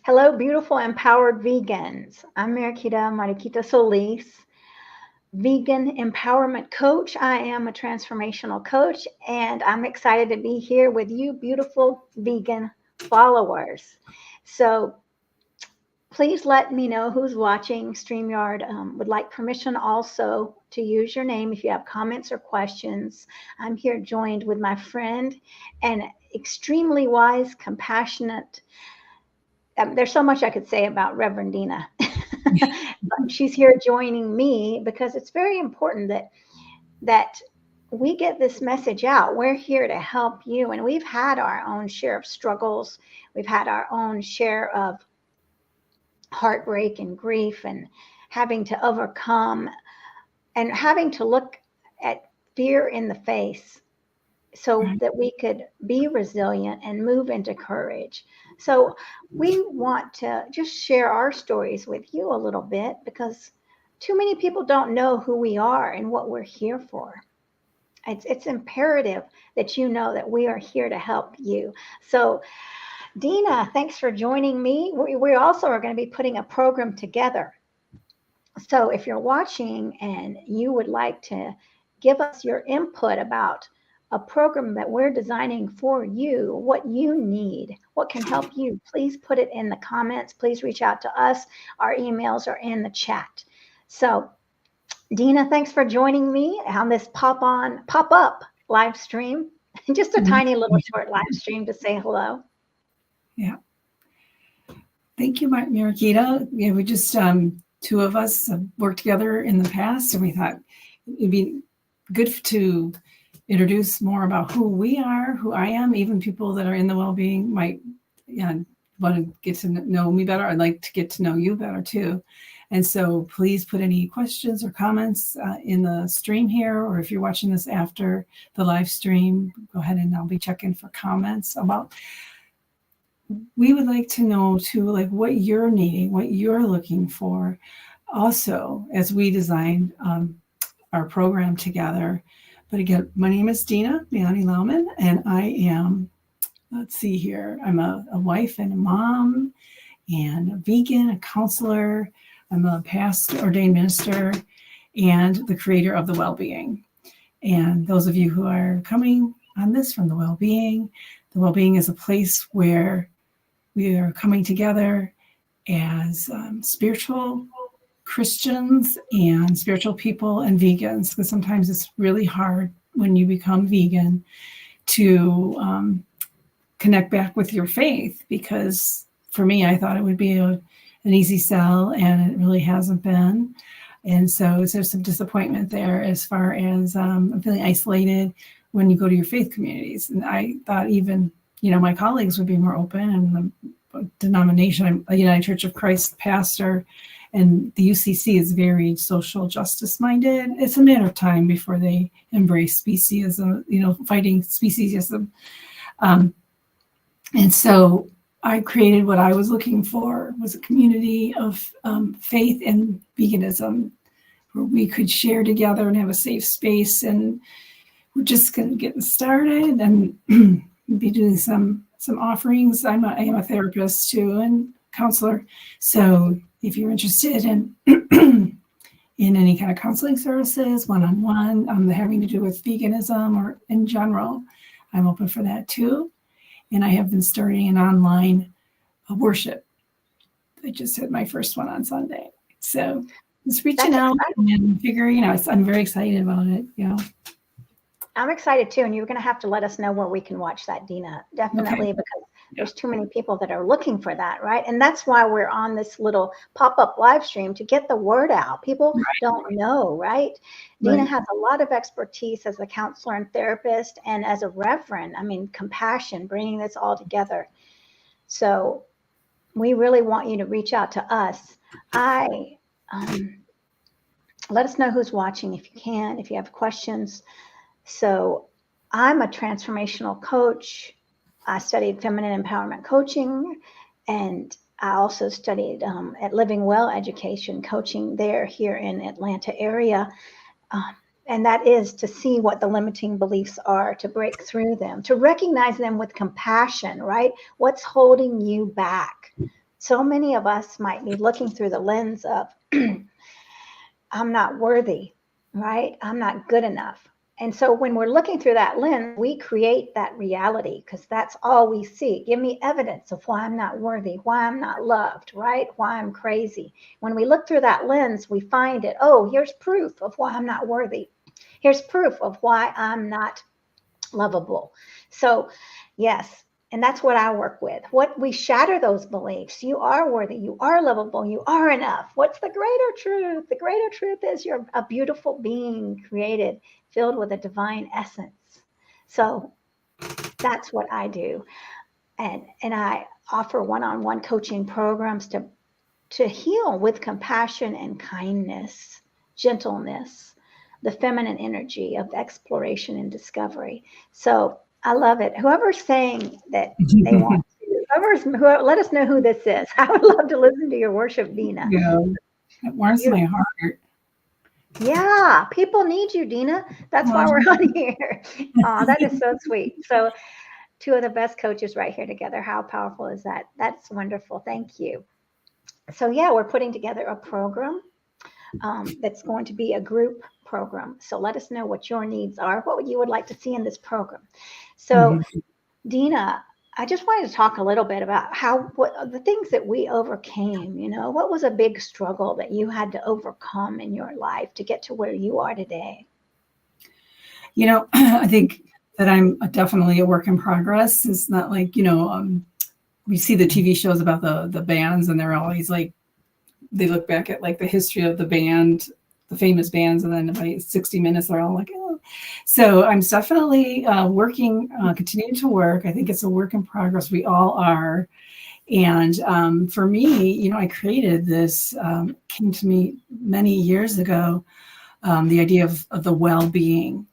Hello, beautiful, empowered vegans. I'm Mariquita Solis, vegan empowerment coach. I am a transformational coach, and I'm excited to be here with you, beautiful vegan followers. So please let me know who's watching. StreamYard would like permission also to use your name if you have comments or questions. I'm here joined with my friend and extremely wise, compassionate. There's so much I could say about Reverend Dina. But she's here joining me because it's very important that we get this message out. We're here to help you, and we've had our own share of struggles. We've had our own share of heartbreak and grief and having to overcome and having to look at fear in the face so that we could be resilient and move into courage. So we want to just share our stories with you a little bit because too many people don't know who we are and what we're here for. It's imperative that you know that we are here to help you. So Dina, thanks for joining me. We also are going to be putting a program together. So if you're watching and you would like to give us your input about a program that we're designing for you, what you need, what can help you, please put it in the comments. Please reach out to us. Our emails are in the chat. So Dina, thanks for joining me on this pop-up live stream. Just a tiny little short live stream to say hello. Yeah. Thank you, Mariquita. Yeah, we just, two of us have worked together in the past, and we thought it'd be good to introduce more about who we are, who I am. Even people that are in the well-being might want to get to know me better. I'd like to get to know you better too. And so please put any questions or comments in the stream here, or if you're watching this after the live stream, go ahead and I'll be checking for comments about. We would like to know too, like what you're needing, what you're looking for. Also, as we designed our program together. But again, my name is Dina Lauman, and I am, let's see here, I'm a wife and a mom and a vegan, a counselor. I'm a past ordained minister and the creator of The Wellbeing. And those of you who are coming on this from The Wellbeing is a place where we are coming together as spiritual Christians and spiritual people and vegans, because sometimes it's really hard when you become vegan to connect back with your faith, because for me, I thought it would be an easy sell, and it really hasn't been. And so there's some disappointment there as far as I'm feeling isolated when you go to your faith communities. And I thought even, my colleagues would be more open, and the denomination, I'm a United Church of Christ pastor, and the UCC is very social justice minded. It's a matter of time before they embrace speciesism, fighting speciesism. And so I created what I was looking for, was a community of faith and veganism where we could share together and have a safe space. And we're just getting started and be doing some offerings. I am a therapist too and counselor. So if you're interested in in any kind of counseling services, one-on-one, having to do with veganism or in general, I'm open for that too. And I have been starting an online worship. I just had my first one on Sunday. So just reaching out and figuring out. I'm very excited about it. I'm excited too, and you're going to have to let us know where we can watch that, Dina. Definitely, because there's too many people that are looking for that, right? And that's why we're on this little pop-up live stream, to get the word out. People don't know, right? Dina has a lot of expertise as a counselor and therapist, and as a reverend. Compassion, bringing this all together. So we really want you to reach out to us. Let us know who's watching if you can, if you have questions. So I'm a transformational coach. I studied feminine empowerment coaching, and I also studied at Living Well Education coaching here in Atlanta area. And that is to see what the limiting beliefs are, to break through them, to recognize them with compassion, right? What's holding you back? So many of us might be looking through the lens of, I'm not worthy, right? I'm not good enough. And so when we're looking through that lens, we create that reality because that's all we see. Give me evidence of why I'm not worthy, why I'm not loved, right? Why I'm crazy. When we look through that lens, we find it. Oh, here's proof of why I'm not worthy. Here's proof of why I'm not lovable. So, yes, and that's what I work with. What we shatter those beliefs. You are worthy, you are lovable, you are enough. What's the greater truth? The greater truth is you're a beautiful being created, filled with a divine essence. So that's what I do. And I offer one-on-one coaching programs to heal with compassion and kindness, gentleness, the feminine energy of exploration and discovery. So I love it. Whoever's saying that they want to, let us know who this is. I would love to listen to your worship, Dina. Yeah, it warms my heart. Yeah, people need you, Dina. That's why we're on here. Oh, that is so sweet. So two of the best coaches right here together. How powerful is that? That's wonderful. Thank you. So yeah, we're putting together a program that's going to be a group program. So let us know what your needs are, what you would like to see in this program. So, Dina, I just wanted to talk a little bit about what the things that we overcame. What was a big struggle that you had to overcome in your life to get to where you are today? I think that I'm definitely a work in progress. It's not like, we see the TV shows about the bands, and they're always like, they look back at like the history of the band, the famous bands, and then by 60 minutes, they're all like, oh. So I'm definitely working, continuing to work. I think it's a work in progress. We all are. And for me, I created this, came to me many years ago, the idea of the well-being.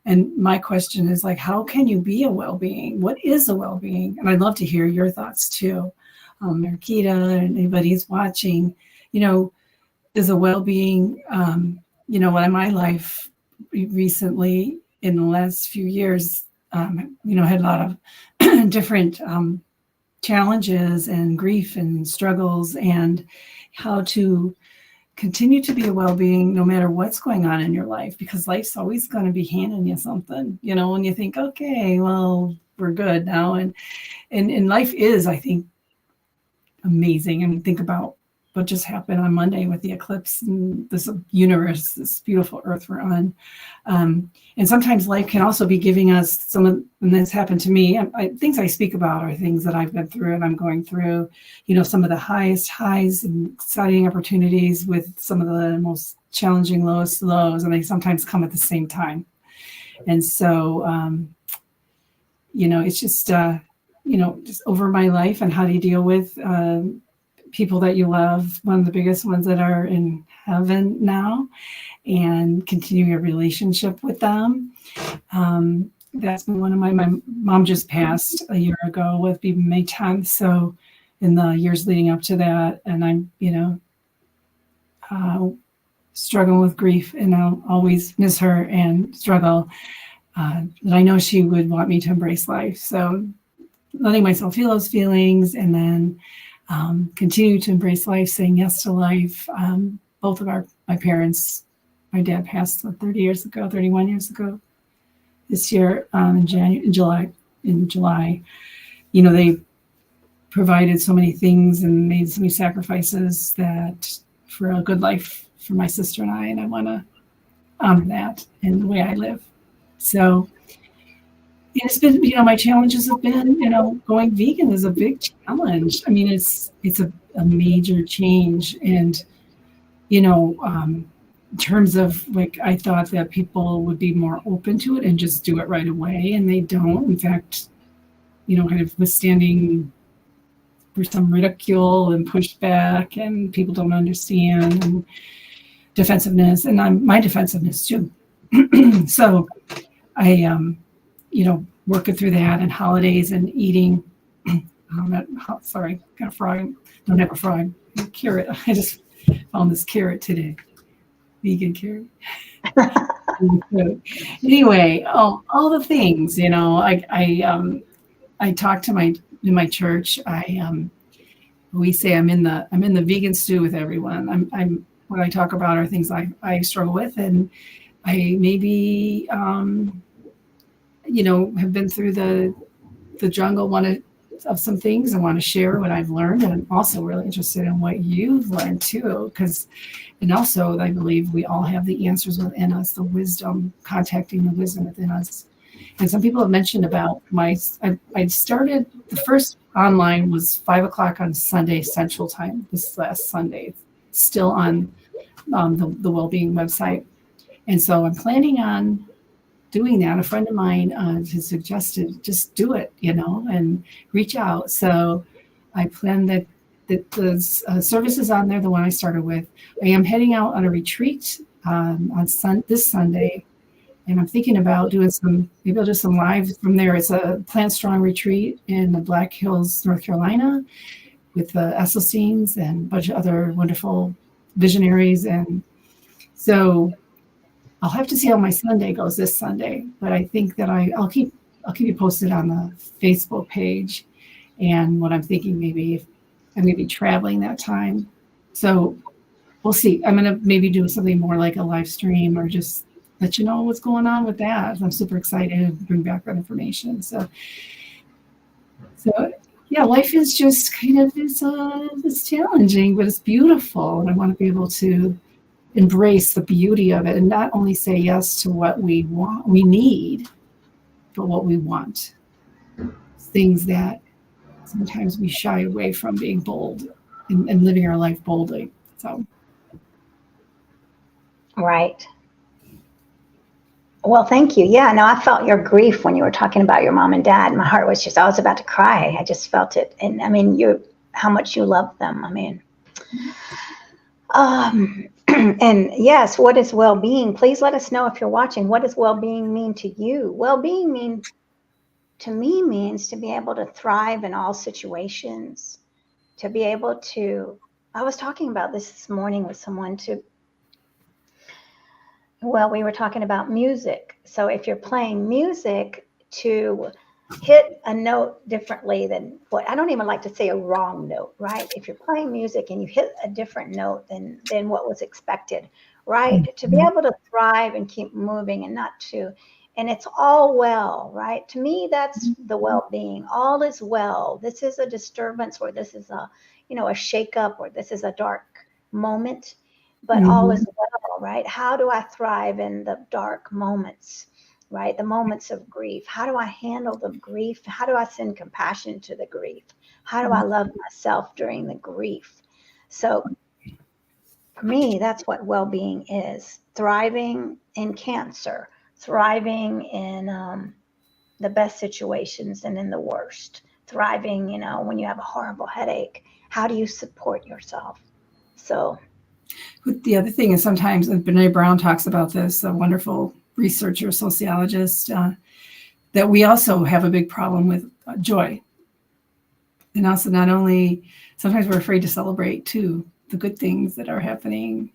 And my question is like, how can you be a well-being? What is a well-being? And I'd love to hear your thoughts too. Mariquita and anybody who's watching, is a well-being, in my life recently in the last few years, had a lot of different challenges and grief and struggles, and how to continue to be a well-being no matter what's going on in your life, because life's always going to be handing you something, when you think, okay, well, we're good now. And life is, I think, amazing. And think about what just happened on Monday with the eclipse and this universe, this beautiful earth we're on. And sometimes life can also be giving us and this happened to me. Things I speak about are things that I've been through and I'm going through, some of the highest highs and exciting opportunities with some of the most challenging lowest lows. And they sometimes come at the same time. And so, it's just, just over my life and how do you deal with people that you love, one of the biggest ones that are in heaven now, and continuing a relationship with them. That's been one of my mom just passed a year ago, with May 10th. So in the years leading up to that, and I'm, struggling with grief, and I'll always miss her and struggle. But I know she would want me to embrace life. So letting myself feel those feelings, and then continue to embrace life, saying yes to life. Both of my parents, my dad passed 31 years ago this year, in July. They provided so many things and made so many sacrifices that for a good life for my sister and I want to honor that in the way I live. So it's been, my challenges have been, going vegan is a big challenge. I mean, it's a major change. And, in terms of like, I thought that people would be more open to it and just do it right away. And they don't. In fact, kind of withstanding for some ridicule and pushback, and people don't understand, and defensiveness, and my defensiveness too. So I, working through that, and holidays and eating. Sorry, got a frog. Don't have a frog. A carrot. I just found this carrot today. Vegan carrot. Anyway, all the things, I talk to in my church. we say I'm in the vegan stew with everyone. I'm what I talk about are things I struggle with, and I maybe have been through the jungle of some things and want to share what I've learned, and I'm also really interested in what you've learned too, and also I believe we all have the answers within us, the wisdom, contacting the wisdom within us. And some people have mentioned about I started, the first online was 5 o'clock on Sunday Central Time, this last Sunday. It's still on the Wellbeing website. And so I'm planning on doing that. A friend of mine has suggested just do it, and reach out. So I plan that the service is on there, the one I started with. I am heading out on a retreat on this Sunday. And I'm thinking about doing maybe I'll do some live from there. It's a Plant Strong retreat in the Black Hills, North Carolina, with the Esselsteins and a bunch of other wonderful visionaries. And so I'll have to see how my Sunday goes this Sunday. But I think that I'll keep you posted on the Facebook page. And what I'm thinking, maybe if I'm going to be traveling that time. So we'll see. I'm going to maybe do something more like a live stream, or just let you know what's going on with that. I'm super excited to bring back that information. So yeah, life is just kind of it's challenging, but it's beautiful, and I want to be able to embrace the beauty of it, and not only say yes to what we want, we need, but what we want. Things that sometimes we shy away from being bold and living our life boldly. So Right. Well, thank you. Yeah, no, I felt your grief when you were talking about your mom and dad. My heart was I was about to cry. I just felt it. And I mean, how much you love them. I mean, and yes, what is well-being? Please let us know if you're watching. What does well-being mean to you? Well-being to me means to be able to thrive in all situations, to be able to, I was talking about this morning with someone we were talking about music. So if you're playing music, to hit a note differently than I don't even like to say a wrong note, right? If you're playing music and you hit a different note than what was expected, right? To be able to thrive and keep moving and and it's all well, right? To me, that's the well-being. All is well. This is a disturbance, or this is a shakeup, or this is a dark moment, but all is well, right? How do I thrive in the dark moments, right? The moments of grief. How do I handle the grief? How do I send compassion to the grief? How do I love myself during the grief? So for me, that's what well-being is. Thriving in cancer, thriving in the best situations and in the worst. Thriving, when you have a horrible headache, how do you support yourself? So the other thing is, sometimes, and Brene Brown talks about this, a wonderful researcher, sociologist, that we also have a big problem with joy. And also, not only, sometimes we're afraid to celebrate too, the good things that are happening.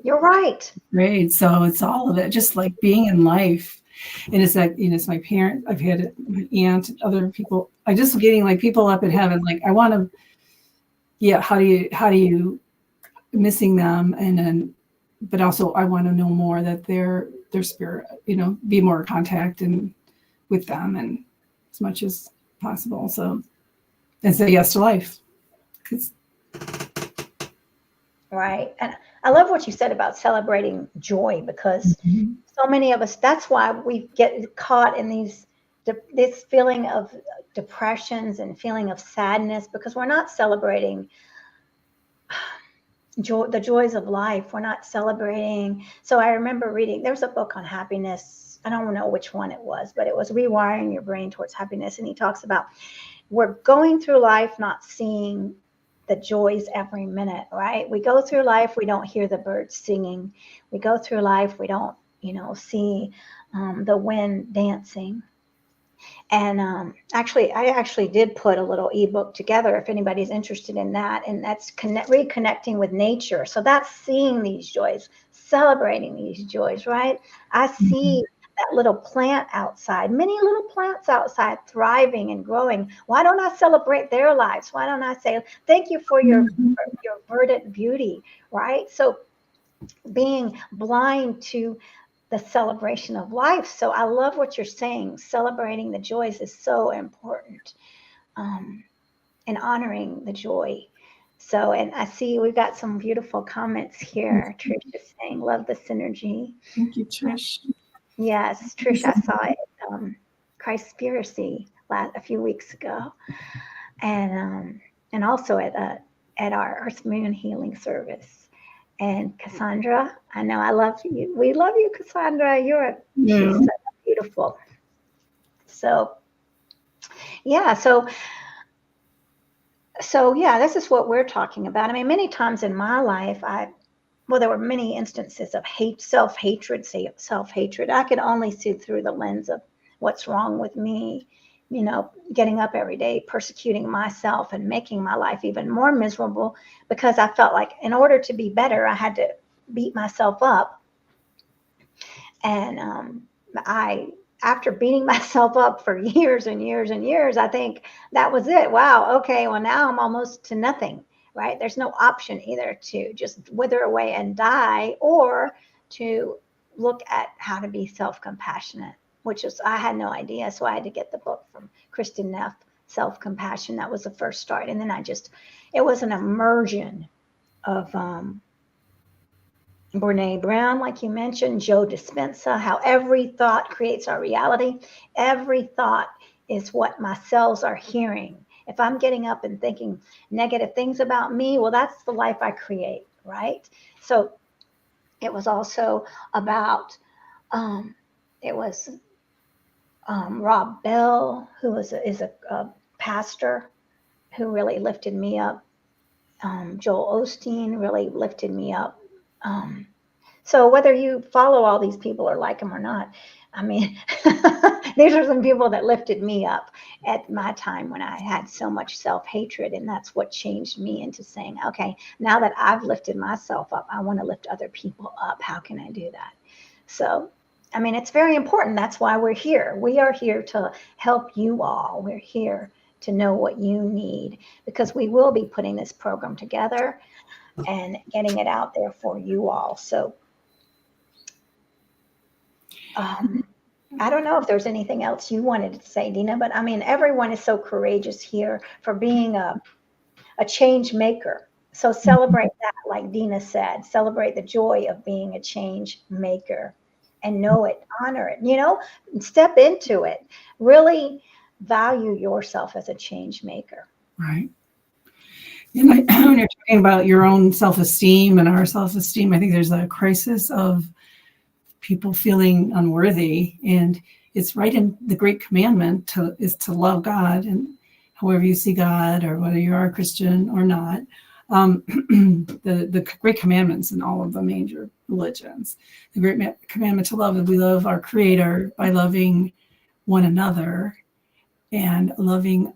You're right. Great. So it's all of it, just like being in life. And it's that, it's my parent, I've had it, my aunt, other people. I just getting like people up in heaven, like I want to, how do you missing them, and then, but also I want to know more that their spirit, be more in contact and with them, and as much as possible. So, and say yes to life. Right. And I love what you said about celebrating joy, because so many of us, that's why we get caught in this feeling of depressions and feeling of sadness, because we're not celebrating the joys of life. We're not celebrating. So I remember reading, there was a book on happiness. I don't know which one it was, but it was Rewiring Your Brain Towards Happiness. And he talks about, we're going through life not seeing the joys every minute, right? We go through life, we don't hear the birds singing. We go through life, we don't, see the wind dancing. And I actually did put a little ebook together if anybody's interested in that. And that's reconnecting with nature. So that's seeing these joys, celebrating these joys, right? I see that little plant outside, many little plants outside thriving and growing. Why don't I celebrate their lives? Why don't I say, thank you for your verdant beauty, right? So being blind to the celebration of life. So I love what you're saying. Celebrating the joys is so important, and honoring the joy. So, and I see we've got some beautiful comments here. Trish is saying, love the synergy. Thank you, Trish. Yes, Trish, I saw it. Christspiracy a few weeks ago, and also at our Earth Moon healing service. And Cassandra, I know I love you. We love you, Cassandra. She's so beautiful. So yeah, so yeah, this is what we're talking about. I mean, many times in my life, there were many instances of self-hatred. I could only see through the lens of what's wrong with me, getting up every day, persecuting myself and making my life even more miserable because I felt like in order to be better, I had to beat myself up. And after beating myself up for years and years and years, I think that was it. Wow. Okay. Well, now I'm almost to nothing, right? There's no option either to just wither away and die or to look at how to be self-compassionate, which is, I had no idea. So I had to get the book from Kristen Neff, Self-Compassion. That was the first start. And then it was an immersion of, Brene Brown, like you mentioned, Joe Dispenza, how every thought creates our reality. Every thought is what my cells are hearing. If I'm getting up and thinking negative things about me, well, that's the life I create, right? So it was also about, it was Rob Bell, who is a pastor who really lifted me up. Joel Osteen really lifted me up. So whether you follow all these people or like them or not, I mean, these are some people that lifted me up at my time when I had so much self-hatred. And that's what changed me into saying, okay, now that I've lifted myself up, I want to lift other people up. How can I do that? So, I mean, it's very important. That's why we're here. We are here to help you all. We're here to know what you need because we will be putting this program together and getting it out there for you all. So I don't know if there's anything else you wanted to say, Dina, but I mean, everyone is so courageous here for being a change maker. So celebrate that, like Dina said, celebrate the joy of being a change maker and know it, honor it, step into it. Really value yourself as a change maker. Right. And when you're talking about your own self-esteem and our self-esteem, I think there's a crisis of people feeling unworthy. And it's right in the great commandment is to love God, and however you see God, or whether you are a Christian or not. The great commandments in all of the major religions. The great commandment to love, that we love our Creator by loving one another and loving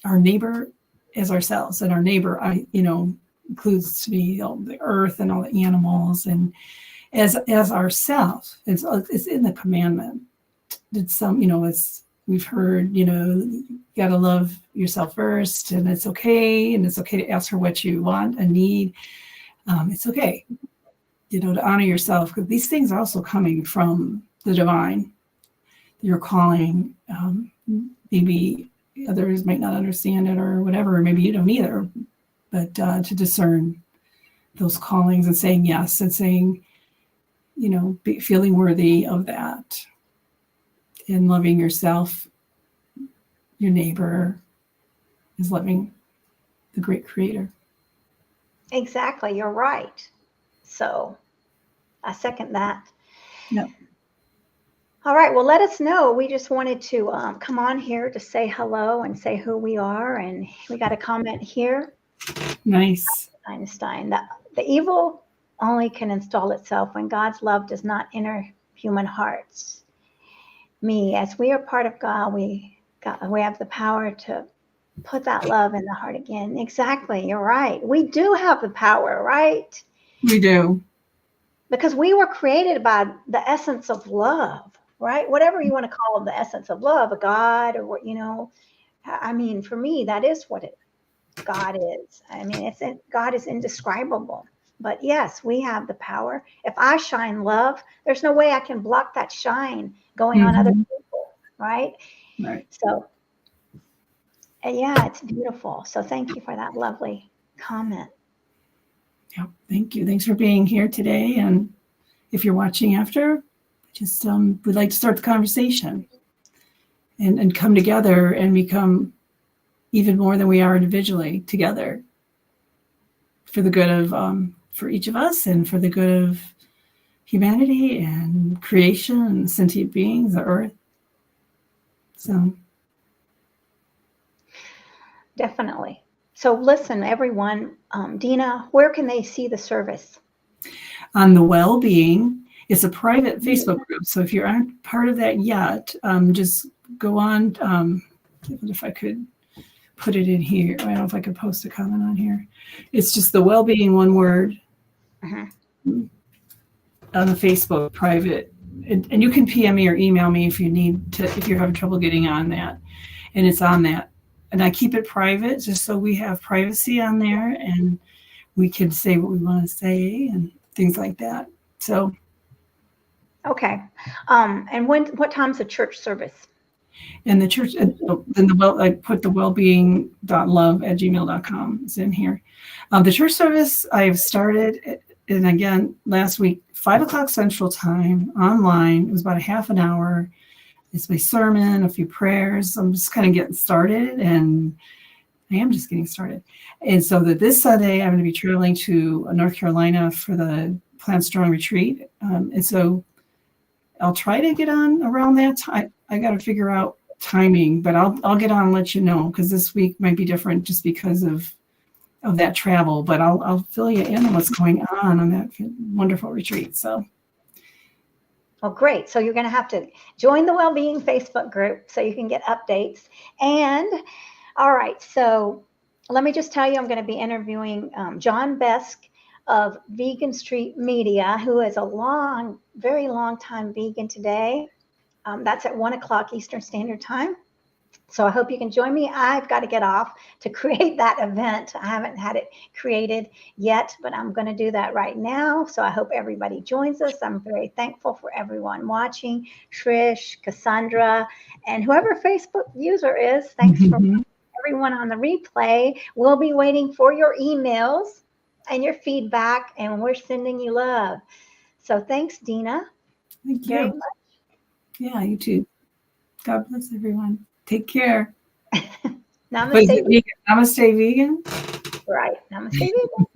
our neighbor as ourselves. And our neighbor, includes to be the earth and all the animals, and as ourselves. It's in the commandment. It's it's, we've heard, you got to love yourself first, and it's okay to ask for what you want and need. It's okay, to honor yourself, because these things are also coming from the divine. You're calling. Maybe others might not understand it or whatever, or maybe you don't either. But to discern those callings and saying yes, and saying, feeling worthy of that, and loving yourself, your neighbor, is loving the great Creator. Exactly. You're right. So I second that. Yeah. All right. Well, let us know. We just wanted to come on here to say hello and say who we are. And we got a comment here. Nice. Einstein. The evil only can install itself when God's love does not enter human hearts. As we are part of God, we have the power to put that love in the heart again. Exactly. You're right. We do have the power, right? We do. Because we were created by the essence of love, right? Whatever you want to call the essence of love, a God, or what, I mean, for me, that is what God is. I mean, God is indescribable. But yes, we have the power. If I shine love, there's no way I can block that shine going on other Mhm. people, right? Right. So, yeah, it's beautiful. So thank you for that lovely comment. Yeah. Thank you. Thanks for being here today. And if you're watching after, just we'd like to start the conversation and come together and become even more than we are individually together for the good of for each of us and for the good of humanity and creation and sentient beings, the earth. So Definitely. So listen, everyone, Dina, where can they see the service? on the well-being, it's a private Facebook group. So if you aren't part of that yet, just go on. If I could put it in here, I don't know if I could post a comment on here. It's just the well-being, one word, on the Facebook private, and you can PM me or email me if you're having trouble getting on that, and it's on that. And I keep it private just so we have privacy on there and we can say what we want to say and things like that. So Okay. And what time's the church service? and the church, then I put thewellbeing.love at gmail.com is in here. The church service I've started, and again, last week, 5:00 Central Time, online. It was about a half an hour. It's my sermon, a few prayers. I'm just kind of getting started, and I am just getting started. And so that this Sunday, I'm going to be traveling to North Carolina for the Plant Strong retreat. And so I'll try to get on around that time. I got to figure out timing, but I'll get on and let you know, because this week might be different just because of that travel. But I'll fill you in on what's going on that wonderful retreat. So. Well, great. So you're going to have to join the Wellbeing Facebook group so you can get updates. And all right, so let me just tell you, I'm going to be interviewing John Besk of Vegan Street Media, who is a very long time vegan today. That's at 1:00 Eastern Standard Time. So I hope you can join me. I've got to get off to create that event. I haven't had it created yet, but I'm going to do that right now. So I hope everybody joins us. I'm very thankful for everyone watching, Trish, Cassandra, and whoever Facebook user is. Thanks for everyone on the replay. We'll be waiting for your emails and your feedback, and we're sending you love. So thanks, Dina. Thank you. Very much. Yeah, you too. God bless everyone. Take care. Namaste. Namaste vegan. Right. Namaste vegan.